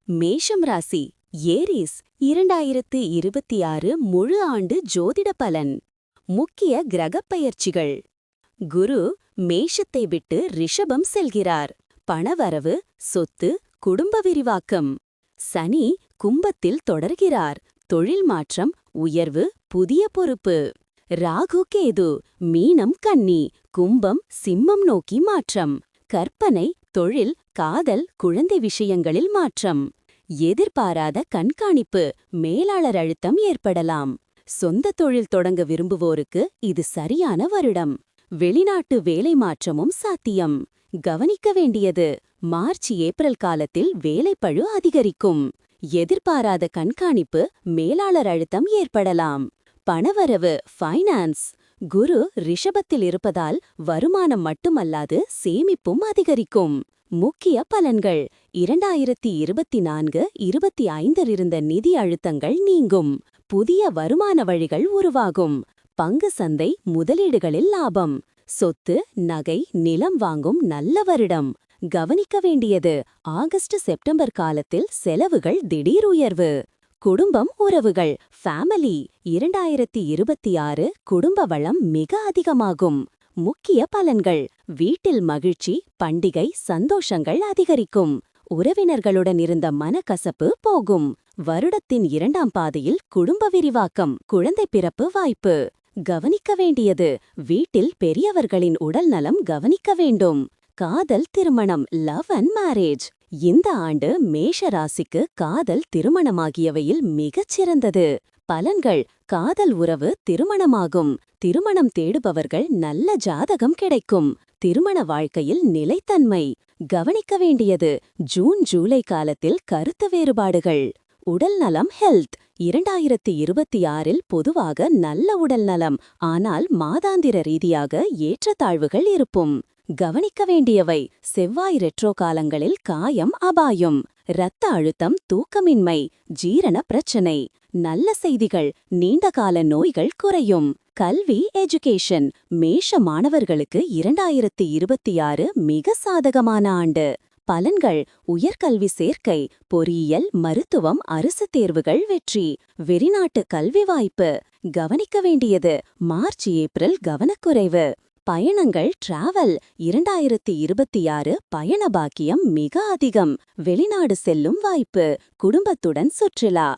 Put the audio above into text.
மேஷம் ராசி ஏரிஸ் 2026 முழு ஆண்டு ஜோதிட பலன். முக்கிய கிரகப் பெயர்ச்சிகள். குரு மேஷத்தை விட்டு ரிஷபம் செல்கிறார். பணவரவு, சொத்து, குடும்ப விரிவாக்கம். சனி கும்பத்தில் தொடர்கிறார். தொழில் மாற்றம், உயர்வு, புதிய பொறுப்பு. ராகு கேது மீனம் கன்னி, கும்பம் சிம்மம் நோக்கி மாற்றம். கற்பனை, தொழில், காதல், குழந்தை விஷயங்களில் மாற்றம். எதிர்பாராத கண்காணிப்பு, மேலாளர் அழுத்தம் ஏற்படலாம். சொந்த தொழில் தொடங்க விரும்புவோருக்கு இது சரியான வருடம். வெளிநாட்டு வேலை மாற்றமும் சாத்தியம். கவனிக்க வேண்டியது, மார்ச் ஏப்ரல் காலத்தில் வேலைப்பழு அதிகரிக்கும். எதிர்பாராத கண்காணிப்பு, மேலாளர் அழுத்தம் ஏற்படலாம். பணவரவு, ஃபைனான்ஸ். குரு ரிஷபத்தில் இருப்பதால் வருமானம் மட்டுமல்லாது சேமிப்பும் அதிகரிக்கும். முக்கிய பலன்கள். 2024-25 இருந்த நிதி அழுத்தங்கள் நீங்கும். புதிய வருமான வழிகள் உருவாகும். பங்கு சந்தை முதலீடுகளில் லாபம். சொத்து, நகை, நிலம் வாங்கும் நல்ல வருடம். கவனிக்க வேண்டியது, ஆகஸ்ட் செப்டம்பர் காலத்தில் செலவுகள் திடீர் உயர்வு. குடும்பம், உறவுகள், ஃபேமிலி 2026 குடும்ப வளம் மிக அதிகமாகும். முக்கிய பலன்கள். வீட்டில் மகிழ்ச்சி, பண்டிகை, சந்தோஷங்கள் அதிகரிக்கும். உறவினர்களுடன் இருந்த மனக்கசப்பு போகும். வருடத்தின் 2ஆம் பாதையில் குடும்ப விரிவாக்கம், குழந்தை பிறப்பு வாய்ப்பு. கவனிக்க வேண்டியது, வீட்டில் பெரியவர்களின் உடல் நலம் கவனிக்க வேண்டும். காதல், திருமணம், லவ் அண்ட் மேரேஜ். இந்த ஆண்டு மேஷ ராசிக்கு காதல், திருமணமாகியவையில் மிகச் சிறந்தது. பலன்கள். காதல் உறவு திருமணமாகும். திருமணம் தேடுபவர்கள் நல்ல ஜாதகம் கிடைக்கும். திருமண வாழ்க்கையில் நிலைத்தன்மை. கவனிக்க வேண்டியது, ஜூன் ஜூலை காலத்தில் கருத்து வேறுபாடுகள். உடல் நலம், ஹெல்த். 2026 பொதுவாக நல்ல உடல் நலம், ஆனால் மாதாந்திர ரீதியாக ஏற்றத்தாழ்வுகள் இருப்பும். கவனிக்க வேண்டியவை, செவ்வாய் ரெட்ரோ காலங்களில் காயம் அபாயம். இரத்த அழுத்தம், தூக்கமின்மை, ஜீரண பிரச்சனை. நல்ல செய்திகள், நீண்டகால நோய்கள் குறையும். கல்வி, எஜுகேஷன். மேஷ மாணவர்களுக்கு 2026 மிக சாதகமான ஆண்டு. பலன்கள். உயர்கல்வி சேர்க்கை, பொறியியல், மருத்துவம், அரசு தேர்வுகள் வெற்றி. வெளிநாட்டு கல்வி வாய்ப்பு. கவனிக்க வேண்டியது, மார்ச் ஏப்ரல் கவனக்குறைவு. பயணங்கள், டிராவல். 2026 பயண பாக்கியம் மிக அதிகம். வெளிநாடு செல்லும் வாய்ப்பு. குடும்பத்துடன் சுற்றுலா.